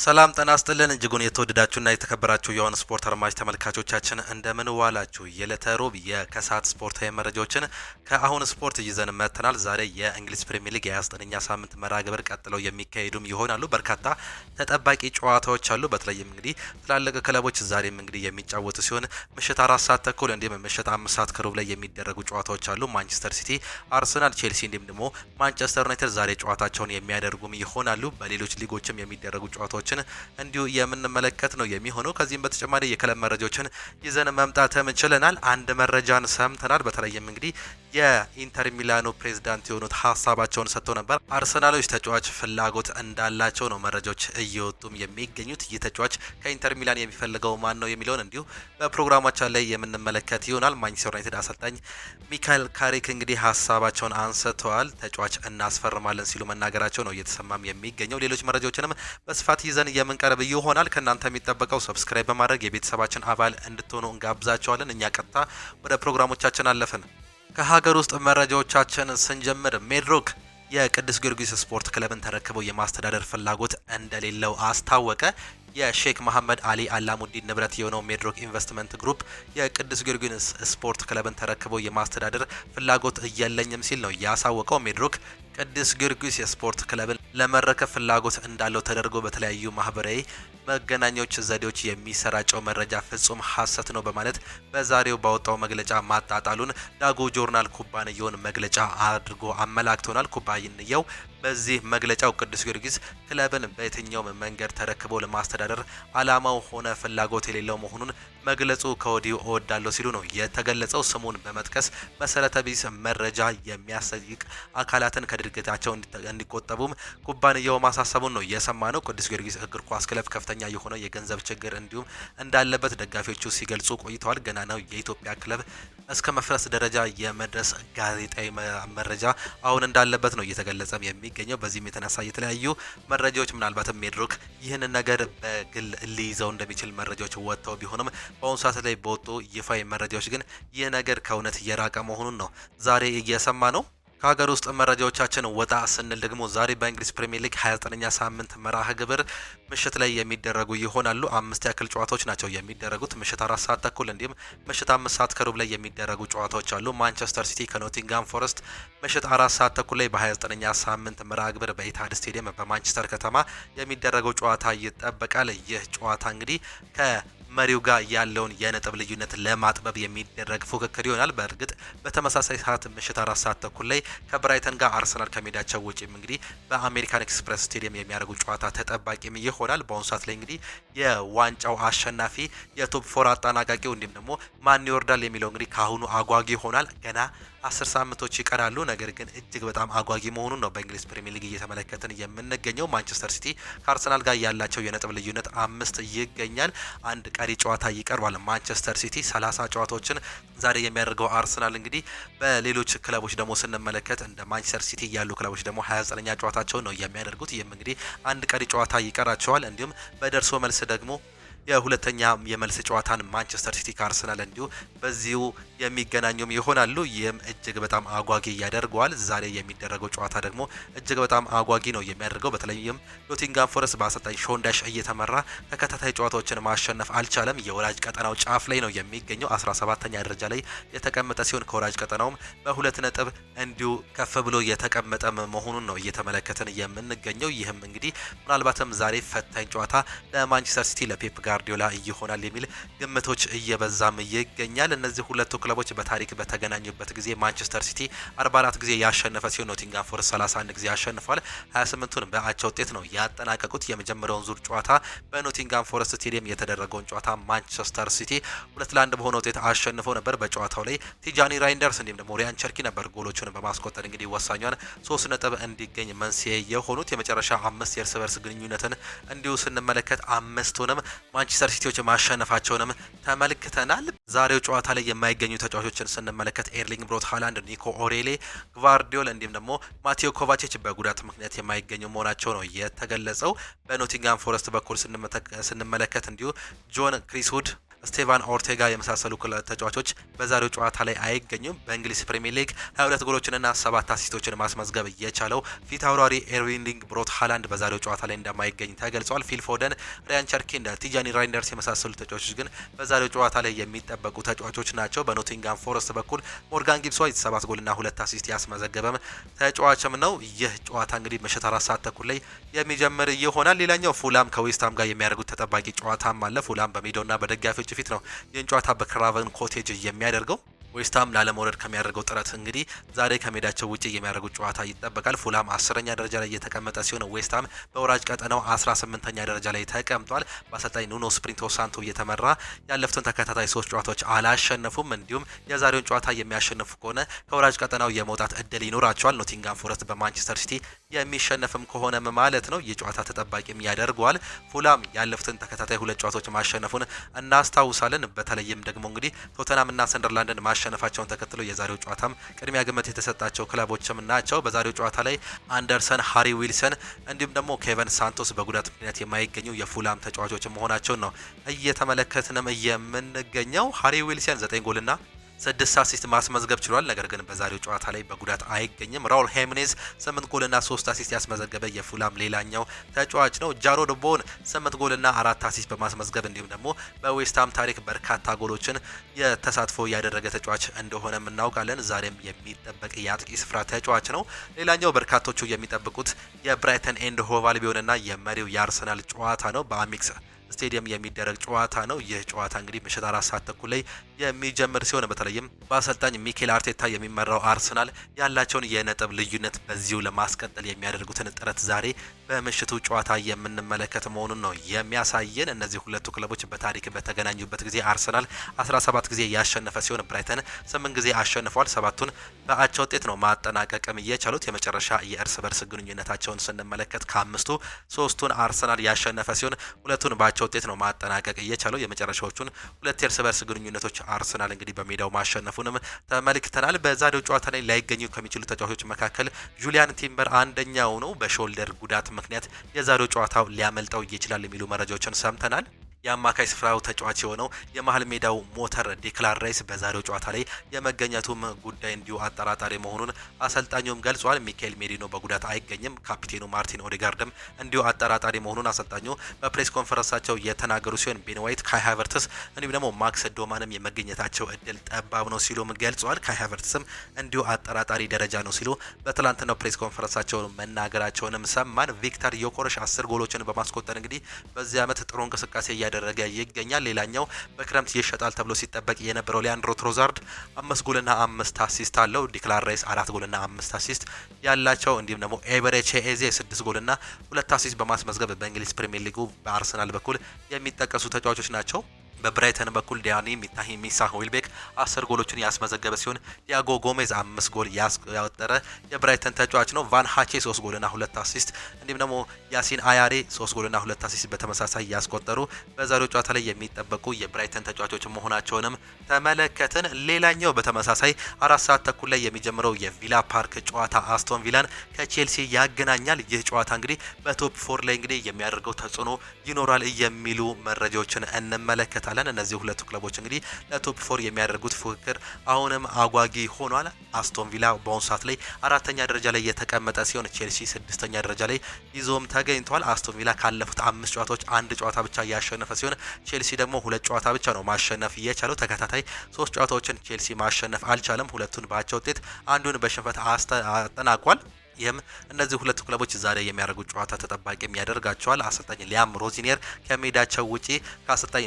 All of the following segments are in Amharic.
ሰላም ጤና ይስጥልን እጅጉን የተወደዳችሁና የተከበራችሁ የሆነ ስፖርት አድማጭ ተመልካቾቻችን እንደምን ዋላችሁ። የዕለተ ሮብ የከሰዓት ስፖርታዊ መረጃዎችን ከአሁን ስፖርት ይዘን መጥተናል። ዛሬ የእንግሊዝ ፕሪሚየር ሊግ የ29ኛ ሳምንት መርሃ ግብር ቀጥለው የሚካሄዱም ይሆናሉ። በርካታ ተጠባቂ ጨዋታዎች አሉ። በተለይም እንግዲህ ትላልቅ ክለቦች ዛሬም እንግዲህ የሚጫወቱ ሲሆን ምሽት 4 ሰዓት ተኩል እንዲሁም ምሽት 5 ሰዓት ከሩብ ላይ የሚደረጉ ጨዋታዎች አሉ። ማንቸስተር ሲቲ፣ አርሰናል፣ ቼልሲ እንዲሁም ደግሞ ማንቸስተር ዩናይትድ ዛሬ ጨዋታቸውን የሚያደርጉም ይሆናሉ። በሌሎች ሊጎችም የሚደረጉ ጨዋታዎች እንዲሁ የምንመለከት ነው የሚሆነው። ከዚህም በተጨማሪ የክለብ መረጃዎችን ይዘን መምጣትም ችለናል። አንድ መረጃን ሰምተናል። በተለይም እንግዲህ የኢንተር ሚላኑ ፕሬዝዳንት የሆኑት ሀሳባቸውን ሰጥተው ነበር። አርሰናሎች ተጫዋች ፍላጎት እንዳላቸው ነው መረጃዎች እየወጡም የሚገኙት። ይህ ተጫዋች ከኢንተር ሚላን የሚፈልገው ማን ነው የሚለውን እንዲሁ በፕሮግራማችን ላይ የምንመለከት ይሆናል። ማንቸስተር ዩናይትድ አሰልጣኝ ሚካኤል ካሪክ እንግዲህ ሀሳባቸውን አንስተዋል። ተጫዋች እናስፈርማለን ሲሉ መናገራቸው ነው እየተሰማም የሚገኘው። ሌሎች መረጃዎችንም በስፋት ይዘን የምንቀርብ ይሆናል። ከእናንተ የሚጠበቀው ሰብስክራይብ በማድረግ የቤተሰባችን አባል እንድትሆኑ እንጋብዛቸዋለን። እኛ ቀጥታ ወደ ፕሮግራሞቻችን አለፍን። ከሀገር ውስጥ መረጃዎቻችን ስንጀምር ሜድሮክ የቅዱስ ጊዮርጊስ ስፖርት ክለብን ተረክበው የማስተዳደር ፍላጎት እንደሌለው አስታወቀ። የሼክ መሐመድ አሊ አላሙዲን ንብረት የሆነው ሜድሮክ ኢንቨስትመንት ግሩፕ የቅዱስ ጊዮርጊስ ስፖርት ክለብን ተረክበው የማስተዳደር ፍላጎት የለኝም ሲል ነው ያሳወቀው። ሜድሮክ ቅዱስ ጊዮርጊስ የስፖርት ክለብን ለመረከብ ፍላጎት እንዳለው ተደርጎ በተለያዩ ማህበራዊ መገናኛዎች ዘዴዎች የሚሰራጨው መረጃ ፍጹም ሐሰት ነው በማለት በዛሬው ባወጣው መግለጫ ማጣጣሉን ዳጉ ጆርናል ኩባንያውን መግለጫ አድርጎ አመላክቶናል። ኩባንያው በዚህ መግለጫው ቅዱስ ጊዮርጊስ ክለብን በየትኛውም መንገድ ተረክቦ ለማስተዳደር አላማው ሆነ ፍላጎት የሌለው መሆኑን መግለጹ ከወዲሁ እወዳለሁ ሲሉ ነው የተገለጸው። ስሙን በመጥቀስ መሰረተ ቢስ መረጃ የሚያሰይቅ አካላትን ከድርጊታቸው እንዲቆጠቡም ኩባንያው ማሳሰቡን ነው የሰማነው። ቅዱስ ጊዮርጊስ እግር ኳስ ክለብ ከፍተኛ የሆነ የገንዘብ ችግር እንዲሁም እንዳለበት ደጋፊዎቹ ሲገልጹ ቆይተዋል። ገና ነው የኢትዮጵያ ክለብ እስከ መፍረስ ደረጃ የመድረስ ጋዜጣዊ መረጃ አሁን እንዳለበት ነው እየተገለጸም የሚገኘው። በዚህም የተነሳ የተለያዩ መረጃዎች ምናልባትም ሜድሮክ ይህንን ነገር በግል ሊይዘው እንደሚችል መረጃዎች ወጥተው ቢሆንም በአሁኑ ሰዓት ላይ በወጡ ይፋዊ መረጃዎች ግን ይህ ነገር ከእውነት እየራቀ መሆኑን ነው ዛሬ እየሰማ ነው። ከሀገር ውስጥ መረጃዎቻችን ወጣ ስንል ደግሞ ዛሬ በእንግሊዝ ፕሪሚየር ሊግ 29ኛ ሳምንት መርሃ ግብር ምሽት ላይ የሚደረጉ ይሆናሉ። 5 ያክል ጨዋታዎች ናቸው የሚደረጉት። ምሽት 4 ሰዓት ተኩል እንዲሁም ምሽት 5 ሰዓት ከሩብ ላይ የሚደረጉ ጨዋታዎች አሉ። ማንቸስተር ሲቲ ከኖቲንጋም ፎረስት ምሽት 4 ሰዓት ተኩል ላይ በ29ኛ ሳምንት መርሃ ግብር በኢታድ ስቴዲየም በማንቸስተር ከተማ የሚደረገው ጨዋታ ይጠበቃል። ይህ ጨዋታ እንግዲህ መሪው ጋር ያለውን የነጥብ ልዩነት ለማጥበብ የሚደረግ ፉክክር ይሆናል። በእርግጥ በተመሳሳይ ሰዓት ምሽት 4 ሰዓት ተኩል ላይ ከብራይተን ጋር አርሰናል ከሜዳቸው ውጪም እንግዲህ በአሜሪካን ኤክስፕረስ ስቴዲየም የሚያደርጉ ጨዋታ ተጠባቂም ይሆናል። በአሁኑ ሰዓት ላይ እንግዲህ የዋንጫው አሸናፊ የቶፕ 4 አጠናቃቂው እንዲሁም ደግሞ ማን ይወርዳል የሚለው እንግዲህ ካሁኑ አጓጊ ይሆናል። ገና 10 ሳምንቶች ይቀራሉ። ነገር ግን እጅግ በጣም አጓጊ መሆኑን ነው በእንግሊዝ ፕሪሚየር ሊግ እየተመለከትን የምንገኘው። ማንቸስተር ሲቲ ከአርሰናል ጋር ያላቸው የነጥብ ልዩነት 5 ይገኛል። አንድ ቀሪ ጨዋታ ይቀርባል። ማንቸስተር ሲቲ 30 ጨዋታዎችን ዛሬ የሚያደርገው አርሰናል እንግዲህ በሌሎች ክለቦች ደግሞ ስንመለከት እንደ ማንቸስተር ሲቲ ያሉ ክለቦች ደግሞ 29ኛ ጨዋታቸውን ነው የሚያደርጉት። ይህም እንግዲህ አንድ ቀሪ ጨዋታ ይቀራቸዋል። እንዲሁም በደርሶ መልስ ደግሞ የሁለተኛ የመልስ ጨዋታን ማንቸስተር ሲቲ ከአርሰናል እንዲሁ በዚሁ የሚገናኙም ይሆናሉ። ይህም እጅግ በጣም አጓጊ ያደርገዋል። ዛሬ የሚደረገው ጨዋታ ደግሞ እጅግ በጣም አጓጊ ነው የሚያደርገው። በተለይም ኖቲንጋም ፎረስት በአሰልጣኝ ሾንዳሽ እየተመራ ተከታታይ ጨዋታዎችን ማሸነፍ አልቻለም። የወራጅ ቀጠናው ጫፍ ላይ ነው የሚገኘው። 17ኛ ደረጃ ላይ የተቀመጠ ሲሆን ከወራጅ ቀጠናውም በ2 ነጥብ እንዲሁ ከፍ ብሎ የተቀመጠ መሆኑን ነው እየተመለከትን የምንገኘው። ይህም እንግዲህ ምናልባትም ዛሬ ፈታኝ ጨዋታ ለማንቸስተር ሲቲ ለፔፕ ጋርዲዮላ ይሆናል የሚል ግምቶች እየበዛም ይገኛል። እነዚህ ሁለቱ ክለቦች በታሪክ በተገናኙበት ጊዜ ማንቸስተር ሲቲ 44 ጊዜ ያሸነፈ ሲሆን ኖቲንጋም ፎረስት 31 ጊዜ ያሸንፏል። 28ቱን በአቻ ውጤት ነው ያጠናቀቁት። የመጀመሪያውን ዙር ጨዋታ በኖቲንጋም ፎረስት ስቴዲየም የተደረገውን ጨዋታ ማንቸስተር ሲቲ 2-1 በሆነ ውጤት አሸንፈው ነበር። በጨዋታው ላይ ቲጃኒ ራይንደርስ እንዲሁም ደግሞ ሪያን ቸርኪ ነበር ጎሎቹን በማስቆጠር እንግዲህ ወሳኛን 3 ነጥብ እንዲገኝ መንስኤ የሆኑት። የመጨረሻ 5 የእርስ በርስ ግንኙነትን እንዲሁ ስንመለከት 5ቱንም ማንቸስተር ሲቲዎች ማሸነፋቸውንም ተመልክተናል። ዛሬው ጨዋታ ላይ የማይገኙ ተጫዋቾችን ስንመለከት ኤርሊንግ ብሮት ሃላንድ፣ ኒኮ ኦሬሌ፣ ግቫርዲዮል እንዲሁም ደግሞ ማቴዮ ኮቫቺች በጉዳት ምክንያት የማይገኙ መሆናቸው ነው የተገለጸው። በኖቲንጋም ፎረስት በኩል ስንመለከት እንዲሁ ጆን ክሪስውድ ስቴቫን ኦርቴጋ የመሳሰሉ ተጫዋቾች በዛሬው ጨዋታ ላይ አይገኙም። በእንግሊዝ ፕሪሚየር ሊግ 22 ጎሎችንና 7 አሲስቶችን ማስመዝገብ የቻለው ፊት አውራሪ ኤርሊንግ ብሮት ሃላንድ በዛሬው ጨዋታ ላይ እንደማይገኝ ተገልጿል። ፊል ፎደን፣ ሪያን ቸርኪ፣ ቲጃኒ ራይንደርስ የመሳሰሉ ተጫዋቾች ግን በዛሬው ጨዋታ ላይ የሚጠበቁ ተጫዋቾች ናቸው። በኖቲንጋም ፎረስት በኩል ሞርጋን ጊብስ ዋይት 7 ጎልና 2 አሲስት ያስመዘገበም ተጫዋችም ነው። ይህ ጨዋታ እንግዲህ ምሽት 4 ሰዓት ተኩል ላይ የሚጀምር ይሆናል። ሌላኛው ፉላም ከዌስትሃም ጋር የሚያደርጉት ተጠባቂ ጨዋታም አለ። ፉላም በሜዳውና በደጋፊዎች ፊት ነው ይህን ጨዋታ በክራቨን ኮቴጅ የሚያደርገው። ዌስትሃም ላለመውረድ ከሚያደርገው ጥረት እንግዲህ ዛሬ ከሜዳቸው ውጪ የሚያደርጉት ጨዋታ ይጠበቃል። ፉላም 10ኛ ደረጃ ላይ የተቀመጠ ሲሆን ዌስትሃም በወራጅ ቀጠናው 18ኛ ደረጃ ላይ ተቀምጧል። በአሰልጣኝ ኑኖ ስፕሪንቶ ሳንቶ እየተመራ ያለፉትን ተከታታይ 3 ጨዋታዎች አላሸነፉም። እንዲሁም የዛሬውን ጨዋታ የሚያሸንፉ ከሆነ ከወራጅ ቀጠናው የመውጣት እድል ይኖራቸዋል። ኖቲንጋም ፎረስት በማንቸስተር ሲቲ የሚሸነፍም ከሆነም ማለት ነው ይህ ጨዋታ ተጠባቂም ያደርገዋል። ፉላም ያለፉትን ተከታታይ 2 ጨዋታዎች ማሸነፉን እናስታውሳለን። በተለይም ደግሞ እንግዲህ ቶተናምና ሰንደርላንድን ማሸነፋቸውን ተከትሎ የዛሬው ጨዋታም ቅድሚያ ግምት የተሰጣቸው ክለቦችም ናቸው። በዛሬው ጨዋታ ላይ አንደርሰን፣ ሃሪ ዊልሰን እንዲሁም ደግሞ ኬቨን ሳንቶስ በጉዳት ምክንያት የማይገኙ የፉላም ተጫዋቾች መሆናቸውን ነው እየተመለከትንም የምንገኘው። ሃሪ ዊልሰን 9 ጎልና 6 አሲስት ማስመዝገብ ችሏል። ነገር ግን በዛሬው ጨዋታ ላይ በጉዳት አይገኝም። ራውል ሄምኔዝ 8 ጎልና 3 አሲስት ያስመዘገበ የፉላም ሌላኛው ተጫዋች ነው። ጃሮድ ቦን 8 ጎልና 4 አሲስት በማስመዝገብ እንዲሁም ደግሞ በዌስትሃም ታሪክ በርካታ ጎሎችን የተሳትፎ ያደረገ ተጫዋች እንደሆነ እናውቃለን። ዛሬም የሚጠበቅ የአጥቂ ስፍራ ተጫዋች ነው። ሌላኛው በርካቶቹ የሚጠብቁት የብራይተን ኤንድ ሆቭ አልቢዮንና የመሪው የአርሰናል ጨዋታ ነው። በአሚክስ ስቴዲየም የሚደረግ ጨዋታ ነው። ይህ ጨዋታ እንግዲህ ምሽት 4 ሰዓት ተኩል ላይ የሚጀምር ሲሆን በተለይም በአሰልጣኝ ሚኬል አርቴታ የሚመራው አርሰናል ያላቸውን የነጥብ ልዩነት በዚሁ ለማስቀጠል የሚያደርጉትን ጥረት ዛሬ በምሽቱ ጨዋታ የምንመለከት መሆኑን ነው የሚያሳየን። እነዚህ ሁለቱ ክለቦች በታሪክ በተገናኙበት ጊዜ አርሰናል 17 ጊዜ ያሸነፈ ሲሆን ብራይተን 8 ጊዜ አሸንፏል። 7ቱን በአቻ ውጤት ነው ማጠናቀቅም የቻሉት። የመጨረሻ የእርስ በርስ ግንኙነታቸውን ስንመለከት ከ5ቱ 3ቱን አርሰናል ያሸነፈ ሲሆን 2ቱን በአቻ ውጤት ነው ማጠናቀቅ የቻለው። የመጨረሻዎቹን 2 የእርስ በርስ ግንኙነቶች አርሰናል እንግዲህ በሜዳው ማሸነፉንም ተመልክተናል። በዛሬው ጨዋታ ላይ ላይገኙ ከሚችሉ ተጫዋቾች መካከል ጁሊያን ቲምበር አንደኛው ነው። በሾልደር ጉዳት ምክንያት የዛሬው ጨዋታው ሊያመልጠው ይችላል የሚሉ መረጃዎችን ሰምተናል። የአማካይ ስፍራው ተጫዋች የሆነው የመሀል ሜዳው ሞተር ዲክላን ራይስ በዛሬው ጨዋታ ላይ የመገኘቱም ጉዳይ እንዲሁ አጠራጣሪ መሆኑን አሰልጣኙም ገልጿል። ሚካኤል ሜሪኖ በጉዳት አይገኝም። ካፒቴኑ ማርቲን ኦዴጋርድም እንዲሁ አጠራጣሪ መሆኑን አሰልጣኙ በፕሬስ ኮንፈረንሳቸው የተናገሩ ሲሆን ቤን ዋይት፣ ካይ ሃቨርትስ እንዲሁም ደግሞ ማክስ ዶማንም የመገኘታቸው እድል ጠባብ ነው ሲሉም ገልጿል። ካይ ሃቨርትስም እንዲሁ አጠራጣሪ ደረጃ ነው ሲሉ በትላንትናው ፕሬስ ኮንፈረንሳቸው መናገራቸውንም ሰማን። ቪክተር ዮኮረሽ 10 ጎሎችን በማስቆጠር እንግዲህ በዚህ ዓመት ጥሩ እንቅስቃሴ እያደረገ ይገኛል። ሌላኛው በክረምት ይሸጣል ተብሎ ሲጠበቅ የነበረው ሊያንድሮ ትሮዛርድ 5 ጎልና 5 አሲስት አለው። ዲክላን ራይስ 4 ጎልና 5 አሲስት ያላቸው እንዲሁም ደግሞ ኤበሬቼ ኤዜ 6 ጎልና 2 አሲስት በማስመዝገብ በእንግሊዝ ፕሪሚየር ሊጉ በአርሰናል በኩል የሚጠቀሱ ተጫዋቾች ናቸው። በብራይተን በኩል ዲያኒ ሚታሂ ሚሳ ዊልቤክ 10 ጎሎችን ያስመዘገበ ሲሆን ዲያጎ ጎሜዝ 5 ጎል ያወጠረ የብራይተን ተጫዋች ነው። ቫን ሃቼ 3 ጎልና 2 አሲስት እንዲሁም ደግሞ ያሲን አያሬ 3 ጎልና 2 አሲስት በተመሳሳይ ያስቆጠሩ በዛሬው ጨዋታ ላይ የሚጠበቁ የብራይተን ተጫዋቾች መሆናቸውንም ተመለከትን። ሌላኛው በተመሳሳይ 4 ሰዓት ተኩል ላይ የሚጀምረው የቪላ ፓርክ ጨዋታ አስቶን ቪላን ከቼልሲ ያገናኛል። ይህ ጨዋታ እንግዲህ በቶፕ 4 ላይ እንግዲህ የሚያደርገው ተጽዕኖ ይኖራል የሚሉ መረጃዎችን እንመለከታለን። እነዚህ ሁለቱ ክለቦች እንግዲህ ለቶፕ 4 የሚያደርጉት ፉክክር አሁንም አጓጊ ሆኗል። አስቶን ቪላ በአሁኑ ሰዓት ላይ 4ኛ ደረጃ ላይ የተቀመጠ ሲሆን ቼልሲ 6ኛ ደረጃ ላይ ይዞም ተገኝቷል። አስቶን ቪላ ካለፉት 5 ጨዋታዎች 1 ጨዋታ ብቻ ያሸነፈ ሲሆን ቼልሲ ደግሞ 2 ጨዋታ ብቻ ነው ማሸነፍ የቻለው። ተከታታይ 3 ጨዋታዎችን ቼልሲ ማሸነፍ አልቻለም። ሁለቱን በአቻ ውጤት አንዱን በሽንፈት አጠናቋል። ይህም እነዚህ ሁለቱ ክለቦች ዛሬ የሚያደርጉት ጨዋታ ተጠባቂም ያደርጋቸዋል። አሰልጣኝ ሊያም ሮዚኒየር ከሜዳቸው ውጪ ከአሰልጣኝ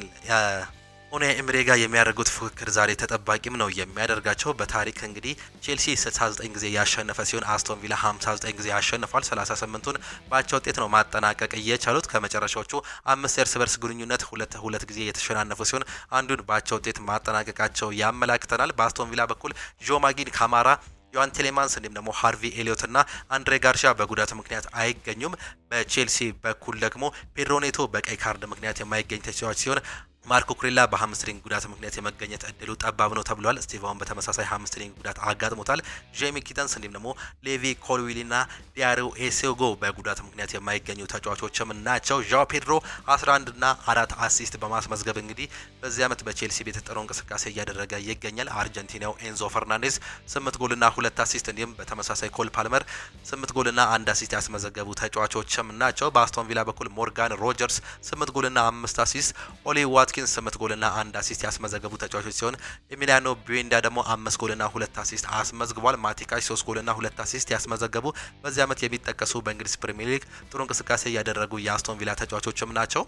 ኡናይ ኤምሬ ጋር የሚያደርጉት ፉክክር ዛሬ ተጠባቂም ነው የሚያደርጋቸው። በታሪክ እንግዲህ ቼልሲ 69 ጊዜ ያሸነፈ ሲሆን አስቶን ቪላ 59 ጊዜ ያሸንፏል። 38ቱን በአቻ ውጤት ነው ማጠናቀቅ እየቻሉት። ከመጨረሻዎቹ 5 የእርስ በርስ ግንኙነት ሁለት ጊዜ የተሸናነፉ ሲሆን አንዱን በአቻ ውጤት ማጠናቀቃቸው ያመላክተናል። በአስቶን ቪላ በኩል ጆማጊን ካማራ፣ ዮሃን ቴሌማንስ እንዲሁም ደግሞ ሃርቪ ኤሊዮት እና አንድሬ ጋርሻ በጉዳት ምክንያት አይገኙም። በቼልሲ በኩል ደግሞ ፔድሮ ኔቶ በቀይ ካርድ ምክንያት የማይገኝ ተጫዋች ሲሆን ማርኮ ኩሬላ በሃምስትሪንግ ጉዳት ምክንያት የመገኘት እድሉ ጠባብ ነው ተብሏል። ስቲቫን በተመሳሳይ ሃምስትሪንግ ጉዳት አጋጥሞታል። ጄሚ ኪተንስ እንዲሁም ደግሞ ሌቪ ኮልዊልና ዲያሪዮ ኤሴጎ በጉዳት ምክንያት የማይገኙ ተጫዋቾችም ናቸው። ዣኦ ፔድሮ 11 እና 4 አሲስት በማስመዝገብ እንግዲህ በዚህ ዓመት በቼልሲ ቤት ጥሩ እንቅስቃሴ እያደረገ ይገኛል። አርጀንቲናው ኤንዞ ፈርናንዴዝ 8 ጎልና 2 አሲስት እንዲሁም በተመሳሳይ ኮል ፓልመር 8 ጎልና 1 አሲስት ያስመዘገቡ ተጫዋቾችም ናቸው። በአስቶን ቪላ በኩል ሞርጋን ሮጀርስ 8 ጎልና 5 አሲስት፣ ኦሊ ዋትኪንስ 8 ጎልና 1 አሲስት ያስመዘገቡ ተጫዋቾች ሲሆን ኤሚሊያኖ ቡዌንዳ ደግሞ 5 ጎልና 2 አሲስት አስመዝግቧል። ማቲካሽ 3 ጎልና 2 አሲስት ያስመዘገቡ በዚህ ዓመት የሚጠቀሱ በእንግሊዝ ፕሪሚየር ሊግ ጥሩ እንቅስቃሴ እያደረጉ የአስቶን ቪላ ተጫዋቾችም ናቸው።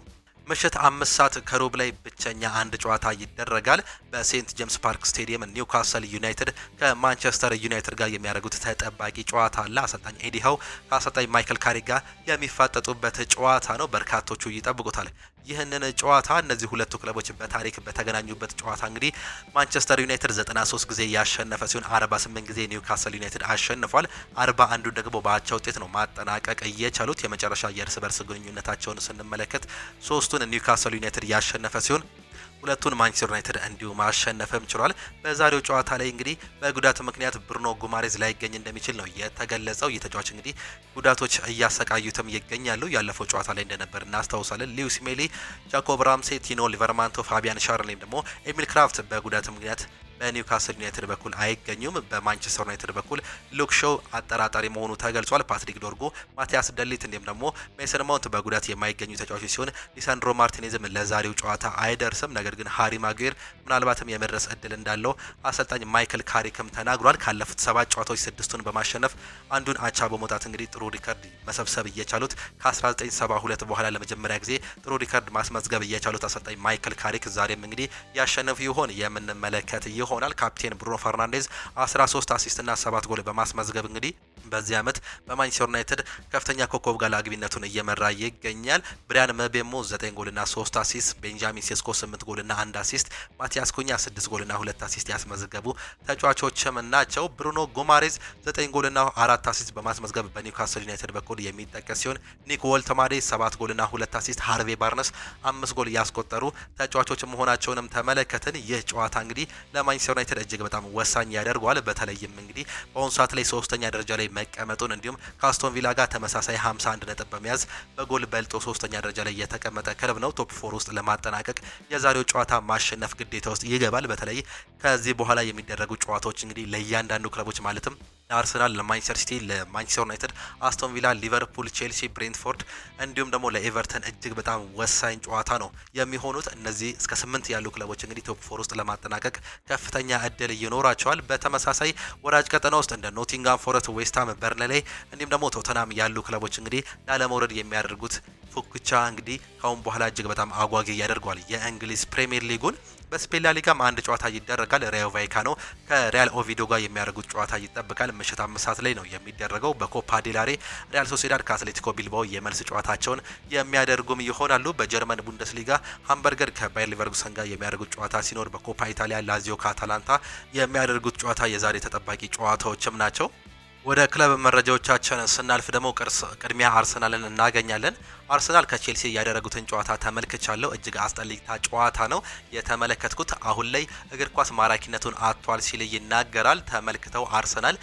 ምሽት 5 ሰዓት ከሩብ ላይ ብቸኛ አንድ ጨዋታ ይደረጋል። በሴንት ጄምስ ፓርክ ስቴዲየም ኒውካስል ዩናይትድ ከማንቸስተር ዩናይትድ ጋር የሚያደርጉት ተጠባቂ ጨዋታ አለ። አሰልጣኝ ኤዲ ሃው ከአሰልጣኝ ማይክል ካሪክ ጋር የሚፋጠጡበት ጨዋታ ነው። በርካቶቹ ይጠብቁታል ይህንን ጨዋታ። እነዚህ ሁለቱ ክለቦች በታሪክ በተገናኙበት ጨዋታ እንግዲህ ማንቸስተር ዩናይትድ 93 ጊዜ ያሸነፈ ሲሆን 48 ጊዜ ኒውካስል ዩናይትድ አሸንፏል። 41ዱ ደግሞ በአቻ ውጤት ነው ማጠናቀቅ እየቻሉት። የመጨረሻ የእርስ በርስ ግንኙነታቸውን ስንመለከት ሶስቱን ኒውካስል ዩናይትድ ያሸነፈ ሲሆን ሁለቱን ማንቸስተር ዩናይትድ እንዲሁ ማሸነፍም ችሏል። በዛሬው ጨዋታ ላይ እንግዲህ በጉዳት ምክንያት ብሩኖ ጉማሬዝ ላይገኝ እንደሚችል ነው የተገለጸው። የተጫዋች እንግዲህ ጉዳቶች እያሰቃዩትም ይገኛሉ። ያለፈው ጨዋታ ላይ እንደነበር እናስታውሳለን። ሊዩስ ሜሊ፣ ጃኮብ ራምሴ፣ ቲኖ ሊቨርማንቶ፣ ፋቢያን ሻርሌም ደግሞ ኤሚል ክራፍት በጉዳት ምክንያት በኒውካስል ዩናይትድ በኩል አይገኙም። በማንቸስተር ዩናይትድ በኩል ሉክ ሾው አጠራጣሪ መሆኑ ተገልጿል። ፓትሪክ ዶርጉ፣ ማቲያስ ደሊት እንዲሁም ደግሞ ሜሰን ማውንት በጉዳት የማይገኙ ተጫዋቾች ሲሆን ሊሳንድሮ ማርቲኔዝም ለዛሬው ጨዋታ አይደርስም። ነገር ግን ሃሪ ማጉዌር ምናልባትም የመድረስ እድል እንዳለው አሰልጣኝ ማይክል ካሪክም ተናግሯል። ካለፉት 7 ጨዋታዎች 6ቱን በማሸነፍ አንዱን አቻ በመውጣት እንግዲህ ጥሩ ሪከርድ መሰብሰብ እየቻሉት ከ1972 በኋላ ለመጀመሪያ ጊዜ ጥሩ ሪከርድ ማስመዝገብ እየቻሉት አሰልጣኝ ማይክል ካሪክ ዛሬም እንግዲህ ያሸነፉ ይሆን የምንመለከት ይሆናል። ካፕቴን ብሩኖ ፈርናንዴዝ 13 አሲስት እና 7 ጎል በማስመዝገብ እንግዲህ በዚህ ዓመት በማንቸስተር ዩናይትድ ከፍተኛ ኮከብ ጋር አግቢነቱን እየመራ ይገኛል። ብሪያን መቤሞ 9 ጎልና 3 አሲስት፣ ቤንጃሚን ሴስኮ 8 ጎልና 1 አሲስት፣ ማቲያስ ኩኛ 6 ጎልና 2 አሲስት ያስመዘገቡ ተጫዋቾችም ናቸው። ብሩኖ ጉማሬዝ 9 ጎልና 4 አሲስት በማስመዝገብ በኒውካስል ዩናይትድ በኩል የሚጠቀስ ሲሆን ኒክ ወልተማዴ 7 ጎልና 2 አሲስት፣ ሃርቬ ባርነስ 5 ጎል ያስቆጠሩ ተጫዋቾች መሆናቸውንም ተመለከትን። ይህ ጨዋታ እንግዲህ ለማንቸስተር ዩናይትድ እጅግ በጣም ወሳኝ ያደርገዋል። በተለይም እንግዲህ በአሁኑ ሰዓት ላይ 3ኛ ደረጃ ላይ መቀመጡን እንዲሁም ከአስቶን ቪላ ጋር ተመሳሳይ 51 ነጥብ በመያዝ በጎል በልጦ 3ኛ ደረጃ ላይ የተቀመጠ ክለብ ነው። ቶፕ 4 ውስጥ ለማጠናቀቅ የዛሬው ጨዋታ ማሸነፍ ግዴታ ውስጥ ይገባል። በተለይ ከዚህ በኋላ የሚደረጉ ጨዋታዎች እንግዲህ ለእያንዳንዱ ክለቦች ማለትም ለአርሰናል፣ ለማንቸስተር ሲቲ፣ ለማንቸስተር ዩናይትድ፣ አስቶን ቪላ፣ ሊቨርፑል፣ ቼልሲ፣ ብሬንትፎርድ እንዲሁም ደግሞ ለኤቨርተን እጅግ በጣም ወሳኝ ጨዋታ ነው የሚሆኑት። እነዚህ እስከ 8 ያሉ ክለቦች እንግዲህ ቶፕ 4 ውስጥ ለማጠናቀቅ ከፍተኛ እድል ይኖራቸዋል። በተመሳሳይ ወራጅ ቀጠና ውስጥ እንደ ኖቲንጋም ፎረስት፣ ዌስትሃም፣ በርንሌ እንዲሁም ደግሞ ቶተናም ያሉ ክለቦች እንግዲህ ላለመውረድ የሚያደርጉት ፉክቻ እንግዲህ ካሁን በኋላ እጅግ በጣም አጓጊ ያደርገዋል የእንግሊዝ ፕሪሚየር ሊጉን። በስፔን ላ ሊጋም አንድ ጨዋታ ይደረጋል። ሪዮ ቫይካኖ ከሪያል ኦቪዶ ጋር የሚያደርጉት ጨዋታ ይጠብቃል። ምሽት 5 ሰዓት ላይ ነው የሚደረገው። በኮፓ ዴላሬ ሪያል ሶሴዳድ ከአትሌቲኮ ቢልባኦ የመልስ ጨዋታቸውን የሚያደርጉም ይሆናሉ። በጀርመን ቡንደስሊጋ ሃምበርገር ከባየር ሊቨርኩሰን ጋር የሚያደርጉት ጨዋታ ሲኖር፣ በኮፓ ኢታሊያ ላዚዮ ከአታላንታ የሚያደርጉት ጨዋታ የዛሬ ተጠባቂ ጨዋታዎችም ናቸው። ወደ ክለብ መረጃዎቻችን ስናልፍ ደግሞ ቅድሚያ አርሰናልን እናገኛለን። አርሰናል ከቼልሲ ያደረጉትን ጨዋታ ተመልክቻለሁ። እጅግ አስጠሊታ ጨዋታ ነው የተመለከትኩት። አሁን ላይ እግር ኳስ ማራኪነቱን አጥቷል ሲል ይናገራል። ተመልክተው አርሰናል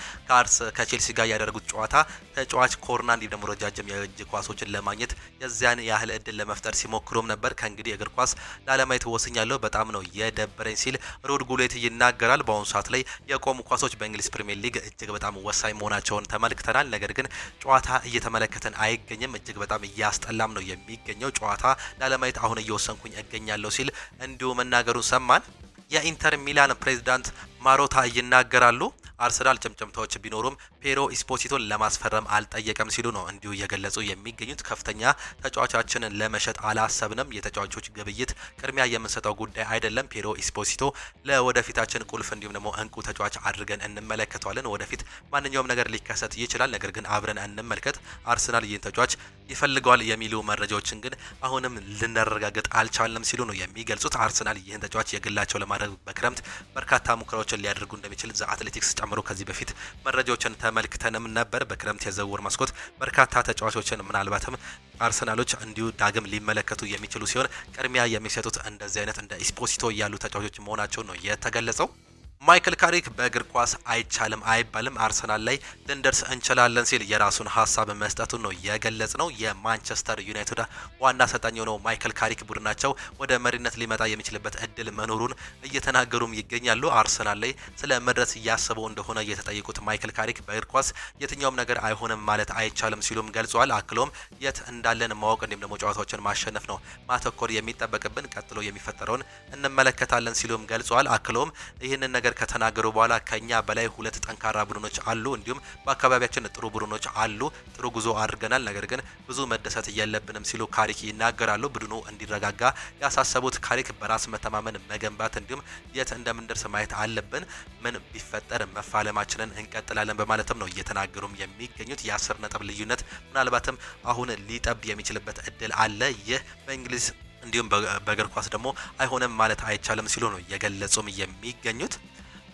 ከቼልሲ ጋር ያደረጉት ጨዋታ ተጫዋች ኮርና እንዲሁም ደግሞ ረጃጅም የእጅ ኳሶችን ለማግኘት የዚያን ያህል እድል ለመፍጠር ሲሞክሩም ነበር። ከእንግዲህ እግር ኳስ ላለማየት ወስኛለሁ፣ በጣም ነው የደበረኝ ሲል ሩድ ጉሌት ይናገራል። በአሁኑ ሰዓት ላይ የቆሙ ኳሶች በእንግሊዝ ፕሪሚየር ሊግ እጅግ በጣም ወሳኝ መሆናቸውን ተመልክተናል። ነገር ግን ጨዋታ እየተመለከተን አይገኝም። እጅግ በጣም እያስጠላም ነው የሚገኘው። ጨዋታ ላለማየት አሁን እየወሰንኩኝ እገኛለሁ ሲል እንዲሁ መናገሩን ሰማን። የኢንተር ሚላን ፕሬዝዳንት ማሮታ ይናገራሉ። አርሰናል ጭምጭምታዎች ቢኖሩም ፔሮ ኢስፖሲቶን ለማስፈረም አልጠየቀም ሲሉ ነው እንዲሁ እየገለጹ የሚገኙት። ከፍተኛ ተጫዋቻችንን ለመሸጥ አላሰብንም። የተጫዋቾች ግብይት ቅድሚያ የምንሰጠው ጉዳይ አይደለም። ፔሮ ኢስፖሲቶ ለወደፊታችን ቁልፍ እንዲሁም ደግሞ እንቁ ተጫዋች አድርገን እንመለከተዋለን። ወደፊት ማንኛውም ነገር ሊከሰት ይችላል። ነገር ግን አብረን እንመልከት። አርሰናል ይህን ተጫዋች ይፈልገዋል የሚሉ መረጃዎችን ግን አሁንም ልናረጋግጥ አልቻልንም ሲሉ ነው የሚገልጹት። አርሰናል ይህን ተጫዋች የግላቸው ለማድረግ በክረምት በርካታ ሙከራዎችን ዝውውሮችን ሊያደርጉ እንደሚችል ዘ አትሌቲክስ ጨምሮ ከዚህ በፊት መረጃዎችን ተመልክተንም ነበር። በክረምት የዝውውር መስኮት በርካታ ተጫዋቾችን ምናልባትም አርሰናሎች እንዲሁ ዳግም ሊመለከቱ የሚችሉ ሲሆን ቅድሚያ የሚሰጡት እንደዚህ አይነት እንደ ኢስፖሲቶ ያሉ ተጫዋቾች መሆናቸው ነው የተገለጸው። ማይክል ካሪክ በእግር ኳስ አይቻልም አይባልም አርሰናል ላይ ልንደርስ እንችላለን ሲል የራሱን ሀሳብ መስጠቱን ነው የገለጽ ነው። የማንቸስተር ዩናይትድ ዋና አሰልጣኝ የሆነው ማይክል ካሪክ ቡድናቸው ወደ መሪነት ሊመጣ የሚችልበት እድል መኖሩን እየተናገሩም ይገኛሉ። አርሰናል ላይ ስለ መድረስ እያሰበው እንደሆነ የተጠየቁት ማይክል ካሪክ በእግር ኳስ የትኛውም ነገር አይሆንም ማለት አይቻልም ሲሉም ገልጸዋል። አክሎም የት እንዳለን ማወቅ እንዲሁም ደግሞ ጨዋታዎችን ማሸነፍ ነው ማተኮር የሚጠበቅብን፣ ቀጥሎ የሚፈጠረውን እንመለከታለን ሲሉም ገልጸዋል። አክሎም ይህንን ነገር ከተናገሩ በኋላ ከኛ በላይ ሁለት ጠንካራ ቡድኖች አሉ፣ እንዲሁም በአካባቢያችን ጥሩ ቡድኖች አሉ። ጥሩ ጉዞ አድርገናል፣ ነገር ግን ብዙ መደሰት የለብንም ሲሉ ካሪክ ይናገራሉ። ቡድኑ እንዲረጋጋ ያሳሰቡት ካሪክ በራስ መተማመን መገንባት እንዲሁም የት እንደምንደርስ ማየት አለብን፣ ምን ቢፈጠር መፋለማችንን እንቀጥላለን በማለትም ነው እየተናገሩም የሚገኙት። የ10 ነጥብ ልዩነት ምናልባትም አሁን ሊጠብ የሚችልበት እድል አለ። ይህ በእንግሊዝ እንዲሁም በእግር ኳስ ደግሞ አይሆንም ማለት አይቻልም ሲሉ ነው የገለጹም የሚገኙት።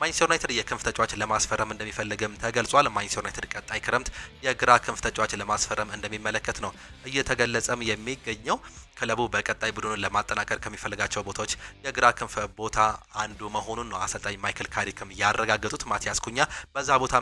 ማንቸስተር ዩናይትድ የክንፍ ተጫዋች ለማስፈረም እንደሚፈልግም ተገልጿል። ማንቸስተር ዩናይትድ ቀጣይ ክረምት የግራ ክንፍ ተጫዋች ለማስፈረም እንደሚመለከት ነው እየተገለጸም የሚገኘው። ክለቡ በቀጣይ ቡድኑን ለማጠናከር ከሚፈልጋቸው ቦታዎች የግራ ክንፍ ቦታ አንዱ መሆኑን ነው አሰልጣኝ ማይክል ካሪክም ያረጋገጡት። ማቲያስ ኩኛ በዛ ቦታ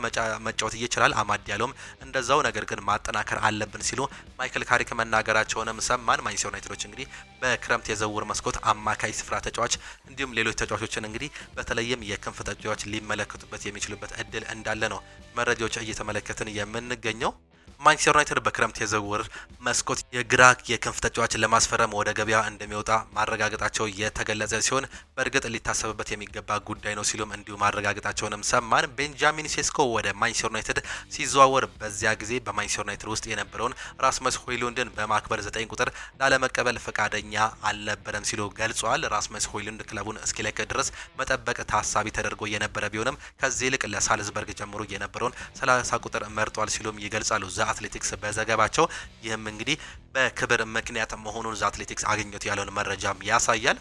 መጫወት ይችላል፣ አማድ ያለውም እንደዛው፣ ነገር ግን ማጠናከር አለብን ሲሉ ማይክል ካሪክ መናገራቸውንም ሰማን። ማንቸስተር ዩናይትዶች እንግዲህ በክረምት የዝውውር መስኮት አማካይ ስፍራ ተጫዋች እንዲሁም ሌሎች ተጫዋቾችን እንግዲህ በተለይም የክንፍ ተጫዋች ሊመለከቱበት የሚችሉበት እድል እንዳለ ነው መረጃዎች እየተመለከትን የምንገኘው። ማንቸስተር ዩናይትድ በክረምት የዝውውር መስኮት የግራ የክንፍ ተጫዋችን ለማስፈረም ወደ ገበያ እንደሚወጣ ማረጋገጣቸው የተገለጸ ሲሆን በእርግጥ ሊታሰብበት የሚገባ ጉዳይ ነው ሲሉም እንዲሁ ማረጋገጣቸውንም ሰማን። ቤንጃሚን ሴስኮ ወደ ማንቸስተር ዩናይትድ ሲዘዋወር በዚያ ጊዜ በማንቸስተር ዩናይትድ ውስጥ የነበረውን ራስመስ ሆይሉንድን በማክበር 9 ቁጥር ላለመቀበል ፈቃደኛ አልነበረም ሲሉ ገልጿል። ራስመስ ሆይሉንድ ክለቡን እስኪለቅ ድረስ መጠበቅ ታሳቢ ተደርጎ የነበረ ቢሆንም ከዚህ ይልቅ ለሳልዝበርግ ጀምሮ የነበረውን 30 ቁጥር መርጧል ሲሉም ይገልጻሉ አትሌቲክስ በዘገባቸው። ይህም እንግዲህ በክብር ምክንያት መሆኑን አትሌቲክስ አገኘት ያለውን መረጃም ያሳያል።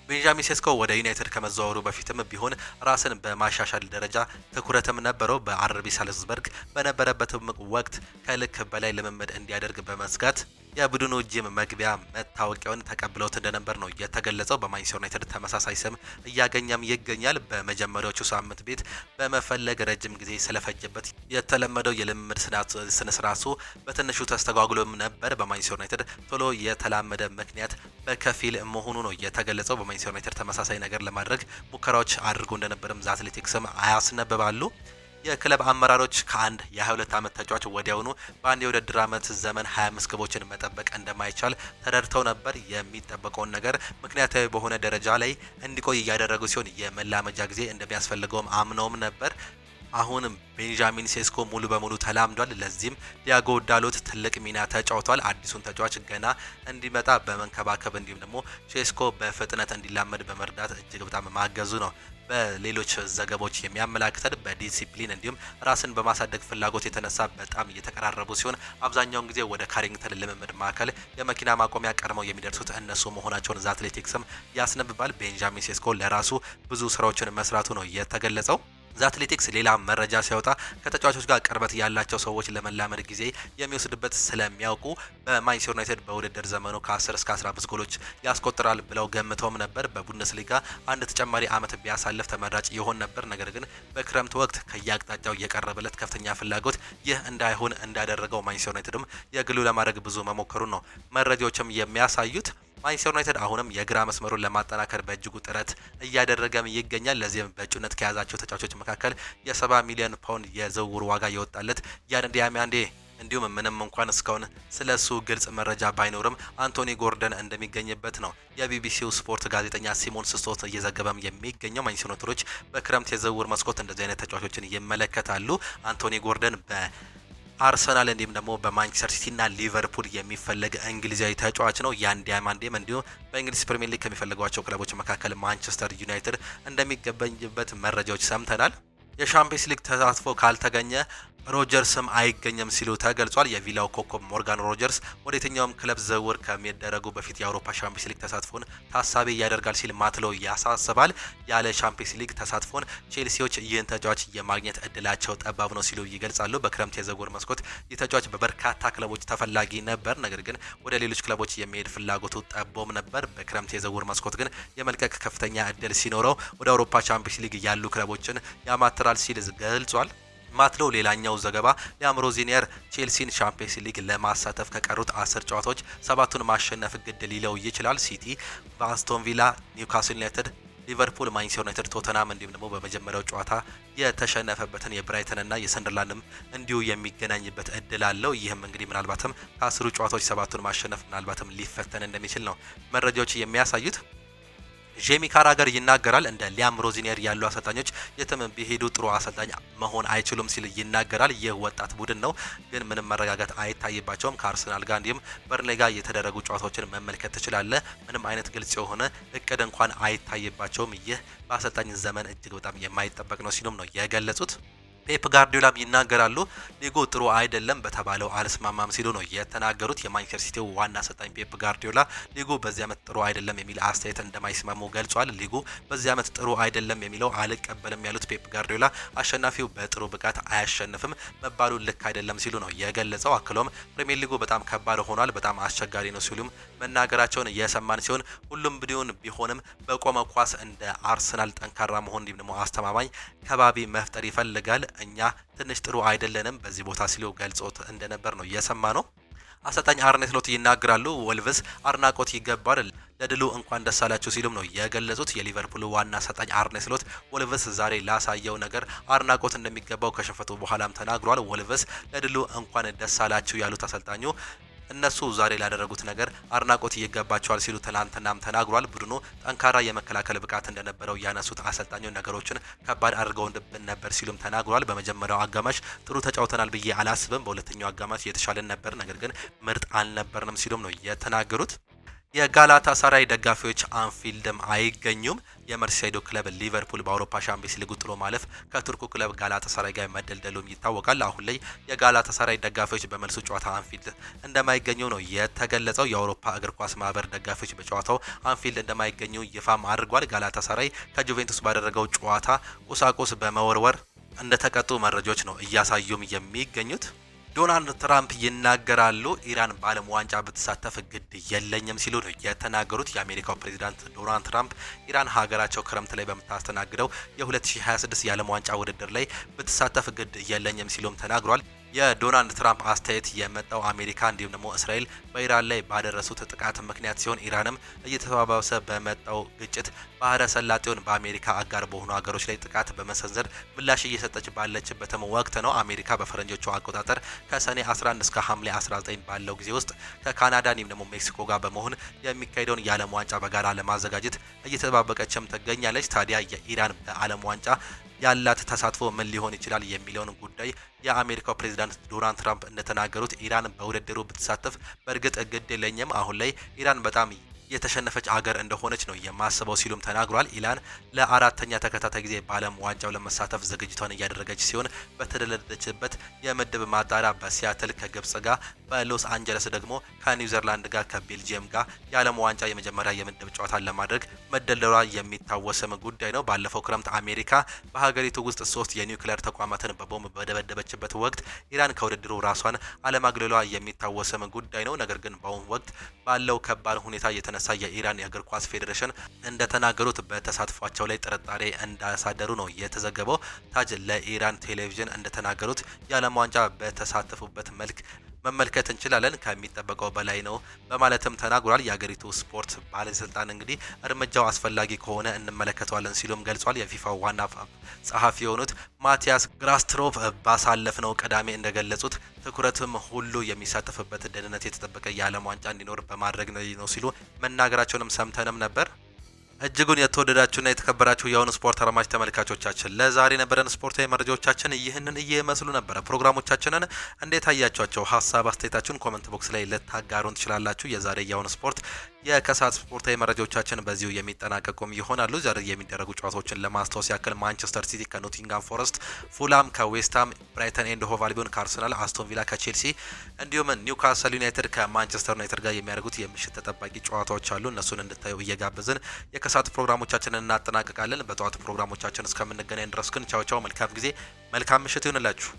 ቤንጃሚን ሴስኮ ወደ ዩናይትድ ከመዘዋወሩ በፊትም ቢሆን ራስን በማሻሻል ደረጃ ትኩረትም ነበረው። በአርቢ ሳልዝበርግ በነበረበትም ወቅት ከልክ በላይ ልምምድ እንዲያደርግ በመስጋት የቡድኑ ጂም መግቢያ መታወቂያውን ተቀብለውት እንደነበር ነው የተገለጸው። በማንቸስተር ዩናይትድ ተመሳሳይ ስም እያገኘም ይገኛል። በመጀመሪያዎቹ ሳምንት ቤት በመፈለግ ረጅም ጊዜ ስለፈጀበት የተለመደው የልምምድ ስነ ስርዓቱ በትንሹ ተስተጓጉሎም ነበር። በማንቸስተር ዩናይትድ ቶሎ የተላመደ ምክንያት በከፊል መሆኑ ነው የተገለጸው። በማንቸስተር ዩናይትድ ተመሳሳይ ነገር ለማድረግ ሙከራዎች አድርጎ እንደነበርም አትሌቲክስም አያስነብባሉ። የክለብ አመራሮች ከአንድ የ22 ዓመት ተጫዋች ወዲያውኑ በአንድ የውድድር ዓመት ዘመን 25 ግቦችን መጠበቅ እንደማይቻል ተረድተው ነበር። የሚጠበቀውን ነገር ምክንያታዊ በሆነ ደረጃ ላይ እንዲቆይ እያደረጉ ሲሆን የመላመጃ ጊዜ እንደሚያስፈልገውም አምነውም ነበር። አሁንም ቤንጃሚን ሴስኮ ሙሉ በሙሉ ተላምዷል። ለዚህም ዲያጎ ዳሎት ትልቅ ሚና ተጫውቷል። አዲሱን ተጫዋች ገና እንዲመጣ በመንከባከብ እንዲሁም ደግሞ ሴስኮ በፍጥነት እንዲላመድ በመርዳት እጅግ በጣም ማገዙ ነው በሌሎች ዘገባዎች የሚያመላክተን። በዲሲፕሊን እንዲሁም ራስን በማሳደግ ፍላጎት የተነሳ በጣም እየተቀራረቡ ሲሆን አብዛኛውን ጊዜ ወደ ካሪንግተን ልምምድ ማዕከል የመኪና ማቆሚያ ቀድመው የሚደርሱት እነሱ መሆናቸውን አትሌቲክስም ያስነብባል። ቤንጃሚን ሴስኮ ለራሱ ብዙ ስራዎችን መስራቱ ነው የተገለጸው። አትሌቲክስ ሌላ መረጃ ሲያወጣ ከተጫዋቾች ጋር ቅርበት ያላቸው ሰዎች ለመላመድ ጊዜ የሚወስድበት ስለሚያውቁ በማንቸስተር ዩናይትድ በውድድር ዘመኑ ከ10 እስከ 15 ጎሎች ያስቆጥራል ብለው ገምተውም ነበር። በቡንደስሊጋ አንድ ተጨማሪ ዓመት ቢያሳልፍ ተመራጭ ይሆን ነበር። ነገር ግን በክረምት ወቅት ከየአቅጣጫው የቀረበለት ከፍተኛ ፍላጎት ይህ እንዳይሆን እንዳደረገው ማንቸስተር ዩናይትድም የግሉ ለማድረግ ብዙ መሞከሩን ነው መረጃዎችም የሚያሳዩት። ማንቸስተር ዩናይትድ አሁንም የግራ መስመሩን ለማጠናከር በእጅጉ ጥረት እያደረገም ይገኛል። ለዚህም በእጩነት ከያዛቸው ተጫዋቾች መካከል የ70 ሚሊዮን ፓውንድ የዝውውር ዋጋ የወጣለት ያን ዲያሚያንዴ እንዲሁም ምንም እንኳን እስካሁን ስለሱ ግልጽ መረጃ ባይኖርም አንቶኒ ጎርደን እንደሚገኝበት ነው የቢቢሲው ስፖርት ጋዜጠኛ ሲሞን ስቶት እየዘገበም የሚገኘው። ማንቸስተር ዩናይትዶች በክረምት የዝውውር መስኮት እንደዚህ አይነት ተጫዋቾችን ይመለከታሉ። አንቶኒ ጎርደን አርሰናል እንዲሁም ደግሞ በማንቸስተር ሲቲና ሊቨርፑል የሚፈለግ እንግሊዛዊ ተጫዋች ነው። ያን ዲያማንዴም እንዲሁ በእንግሊዝ ፕሪሚየር ሊግ ከሚፈልጓቸው ክለቦች መካከል ማንቸስተር ዩናይትድ እንደሚገኝበት መረጃዎች ሰምተናል። የሻምፒየንስ ሊግ ተሳትፎ ካልተገኘ ሮጀርስም አይገኝም ሲሉ ተገልጿል። የቪላው ኮከብ ሞርጋን ሮጀርስ ወደ የትኛውም ክለብ ዝውውር ከሚደረጉ በፊት የአውሮፓ ሻምፒዮንስ ሊግ ተሳትፎን ታሳቢ ያደርጋል ሲል ማትሎ ያሳስባል። ያለ ሻምፒዮንስ ሊግ ተሳትፎን ቼልሲዎች ይህን ተጫዋች የማግኘት እድላቸው ጠባብ ነው ሲሉ ይገልጻሉ። በክረምት የዝውውር መስኮት ይህ ተጫዋች በበርካታ ክለቦች ተፈላጊ ነበር፣ ነገር ግን ወደ ሌሎች ክለቦች የሚሄድ ፍላጎቱ ጠቦም ነበር። በክረምት የዝውውር መስኮት ግን የመልቀቅ ከፍተኛ እድል ሲኖረው ወደ አውሮፓ ቻምፒየንስ ሊግ ያሉ ክለቦችን ያማትራል ሲል ገልጿል። ማትሎ ሌላኛው ዘገባ ሊያም ሮዚኒየር ቼልሲን ሻምፒየንስ ሊግ ለማሳተፍ ከቀሩት 10 ጨዋታዎች 7ቱን ማሸነፍ ግድ ሊለው ይችላል። ሲቲ፣ አስቶን ቪላ፣ ኒውካስል ዩናይትድ፣ ሊቨርፑል፣ ማንቸስተር ዩናይትድ፣ ቶተናም እንዲሁም ደግሞ በመጀመሪያው ጨዋታ የተሸነፈበትን የብራይተንና የሰንደርላንድም እንዲሁ የሚገናኝበት እድል አለው። ይህም እንግዲህ ምናልባትም ከ10 ጨዋታዎች 7ቱን ማሸነፍ ምናልባትም ሊፈተን እንደሚችል ነው መረጃዎች የሚያሳዩት። ጄሚ ካራገር ይናገራል። እንደ ሊያም ሮዚኒየር ያሉ አሰልጣኞች የትም ቢሄዱ ጥሩ አሰልጣኝ መሆን አይችሉም ሲል ይናገራል። ይህ ወጣት ቡድን ነው፣ ግን ምንም መረጋጋት አይታይባቸውም። ከአርሰናል ጋር እንዲሁም በርንሌ ጋር የተደረጉ ጨዋታዎችን መመልከት ትችላለህ። ምንም አይነት ግልጽ የሆነ እቅድ እንኳን አይታይባቸውም። ይህ በአሰልጣኝ ዘመን እጅግ በጣም የማይጠበቅ ነው ሲሉም ነው የገለጹት። ፔፕ ጋርዲዮላም ይናገራሉ። ሊጉ ጥሩ አይደለም በተባለው አልስማማም ሲሉ ነው የተናገሩት። የማንቸስተር ሲቲው ዋና አሰልጣኝ ፔፕ ጋርዲዮላ ሊጉ በዚህ ዓመት ጥሩ አይደለም የሚል አስተያየት እንደማይስማሙ ገልጿል። ሊጉ በዚህ ዓመት ጥሩ አይደለም የሚለው አልቀበልም ያሉት ፔፕ ጋርዲዮላ አሸናፊው በጥሩ ብቃት አያሸንፍም መባሉ ልክ አይደለም ሲሉ ነው የገለጸው። አክሎም ፕሪሚየር ሊጉ በጣም ከባድ ሆኗል፣ በጣም አስቸጋሪ ነው ሲሉም መናገራቸውን የሰማን ሲሆን ሁሉም ቢሆንም በቆመ ኳስ እንደ አርሰናል ጠንካራ መሆን እንዲሁም ደግሞ አስተማማኝ ከባቢ መፍጠር ይፈልጋል። እኛ ትንሽ ጥሩ አይደለንም በዚህ ቦታ ሲሉ ገልጾት እንደነበር ነው የሰማ ነው። አሰልጣኝ አርኔ ስሎት ይናገራሉ። ወልቭስ አድናቆት ይገባል፣ ለድሉ እንኳን ደስ አላችሁ ሲሉም ነው የገለጹት። የሊቨርፑል ዋና አሰልጣኝ አርኔ ስሎት ወልቭስ ዛሬ ላሳየው ነገር አድናቆት እንደሚገባው ከሽንፈቱ በኋላም ተናግሯል። ወልቭስ ለድሉ እንኳን ደስ አላችሁ ያሉት አሰልጣኙ እነሱ ዛሬ ላደረጉት ነገር አድናቆት ይገባቸዋል ሲሉ ትናንትናም ተናግሯል። ቡድኑ ጠንካራ የመከላከል ብቃት እንደነበረው ያነሱት አሰልጣኙ ነገሮችን ከባድ አድርገውብን ነበር ሲሉም ተናግሯል። በመጀመሪያው አጋማሽ ጥሩ ተጫውተናል ብዬ አላስብም፣ በሁለተኛው አጋማሽ የተሻለን ነበር፣ ነገር ግን ምርጥ አልነበርንም ሲሉም ነው የተናገሩት። የጋላታ ሳራይ ደጋፊዎች አንፊልድም አይገኙም። የመርሲሳይዶ ክለብ ሊቨርፑል በአውሮፓ ሻምፒዮንስ ሊግ ጥሎ ማለፍ ከቱርኩ ክለብ ጋላታ ሳራይ ጋር መደልደሉም ይታወቃል። አሁን ላይ የጋላታ ሳራይ ደጋፊዎች በመልሱ ጨዋታ አንፊልድ እንደማይገኙ ነው የተገለጸው። የአውሮፓ እግር ኳስ ማህበር ደጋፊዎች በጨዋታው አንፊልድ እንደማይገኙ ይፋም አድርጓል። ጋላታ ሳራይ ከጁቬንቱስ ባደረገው ጨዋታ ቁሳቁስ በመወርወር እንደተቀጡ መረጃዎች ነው እያሳዩም የሚገኙት። ዶናልድ ትራምፕ ይናገራሉ። ኢራን በዓለም ዋንጫ ብትሳተፍ ግድ የለኝም ሲሉ ነው የተናገሩት። የአሜሪካው ፕሬዚዳንት ዶናልድ ትራምፕ ኢራን ሀገራቸው ክረምት ላይ በምታስተናግደው የ2026 የዓለም ዋንጫ ውድድር ላይ ብትሳተፍ ግድ የለኝም ሲሉም ተናግሯል። የዶናልድ ትራምፕ አስተያየት የመጣው አሜሪካ እንዲሁም ደግሞ እስራኤል በኢራን ላይ ባደረሱት ጥቃት ምክንያት ሲሆን ኢራንም እየተባባሰ በመጣው ግጭት ባህረ ሰላጤውን በአሜሪካ አጋር በሆኑ ሀገሮች ላይ ጥቃት በመሰንዘር ምላሽ እየሰጠች ባለችበትም ወቅት ነው። አሜሪካ በፈረንጆቹ አቆጣጠር ከሰኔ 11 እስከ ሐምሌ 19 ባለው ጊዜ ውስጥ ከካናዳ እንዲሁም ደግሞ ሜክሲኮ ጋር በመሆን የሚካሄደውን የዓለም ዋንጫ በጋራ ለማዘጋጀት እየተጠባበቀችም ትገኛለች። ታዲያ የኢራን በዓለም ዋንጫ ያላት ተሳትፎ ምን ሊሆን ይችላል የሚለውን ጉዳይ የአሜሪካው ፕሬዚዳንት ዶናልድ ትራምፕ እንደተናገሩት ኢራን በውድድሩ ብትሳተፍ በእርግጥ ግድ የለኝም፣ አሁን ላይ ኢራን በጣም የተሸነፈች አገር እንደሆነች ነው የማስበው ሲሉም ተናግሯል። ኢራን ለአራተኛ ተከታታይ ጊዜ በዓለም ዋንጫው ለመሳተፍ ዝግጅቷን እያደረገች ሲሆን በተደለደለችበት የምድብ ማጣሪያ በሲያትል ከግብጽ ጋር፣ በሎስ አንጀለስ ደግሞ ከኒውዚላንድ ጋር፣ ከቤልጂየም ጋር የዓለም ዋንጫ የመጀመሪያ የምድብ ጨዋታን ለማድረግ መደለሏ የሚታወስም ጉዳይ ነው። ባለፈው ክረምት አሜሪካ በሀገሪቱ ውስጥ 3 የኒውክሌር ተቋማትን በቦምብ በደበደበችበት ወቅት ኢራን ከውድድሩ ራሷን አለማግለሏ የሚታወስም ጉዳይ ነው። ነገር ግን በአሁኑ ወቅት ባለው ከባድ ሁኔታ የተነሳ የኢራን የእግር ኳስ ፌዴሬሽን እንደተናገሩት በተሳትፏቸው ላይ ጥርጣሬ እንዳሳደሩ ነው የተዘገበው። ታጅ ለኢራን ቴሌቪዥን እንደተናገሩት የዓለም ዋንጫ በተሳተፉበት መልክ መመልከት እንችላለን፣ ከሚጠበቀው በላይ ነው በማለትም ተናግሯል። የሀገሪቱ ስፖርት ባለስልጣን እንግዲህ እርምጃው አስፈላጊ ከሆነ እንመለከተዋለን ሲሉም ገልጿል። የፊፋ ዋና ጸሐፊ የሆኑት ማቲያስ ግራስትሮቭ ባሳለፍነው ቅዳሜ እንደገለጹት ትኩረትም ሁሉ የሚሳተፍበት ደህንነት የተጠበቀ የዓለም ዋንጫ እንዲኖር በማድረግ ነው ሲሉ መናገራቸውንም ሰምተንም ነበር። እጅጉን የተወደዳችሁና የተከበራችሁ የአሁኑ ስፖርት አድማጭ ተመልካቾቻችን ለዛሬ ነበረን ስፖርታዊ መረጃዎቻችን ይህንን እየመስሉ ነበረ። ፕሮግራሞቻችንን እንዴት አያችኋቸው? ሀሳብ አስተያየታችሁን ኮሜንት ቦክስ ላይ ልታጋሩን ትችላላችሁ። የዛሬ የአሁኑ ስፖርት የከሰዓት ስፖርታዊ መረጃዎቻችን በዚሁ የሚጠናቀቁም ይሆናሉ። ዛሬ የሚደረጉ ጨዋታዎችን ለማስታወስ ያክል ማንቸስተር ሲቲ ከኖቲንጋም ፎረስት፣ ፉላም ከዌስትሃም፣ ብራይተን ኤንድ ሆቭ አልቢዮን ከአርሰናል፣ አስቶን ቪላ ከቼልሲ እንዲሁም ኒውካስል ዩናይትድ ከማንቸስተር ዩናይትድ ጋር የሚያደርጉት የምሽት ተጠባቂ ጨዋታዎች አሉ። እነሱን እንድታዩ እየጋበዝን የከሰዓት ፕሮግራሞቻችንን እናጠናቅቃለን። በጠዋት ፕሮግራሞቻችን እስከምንገናኝ ድረስ ግን ቻው ቻው፣ መልካም ጊዜ፣ መልካም ምሽት ይሁንላችሁ።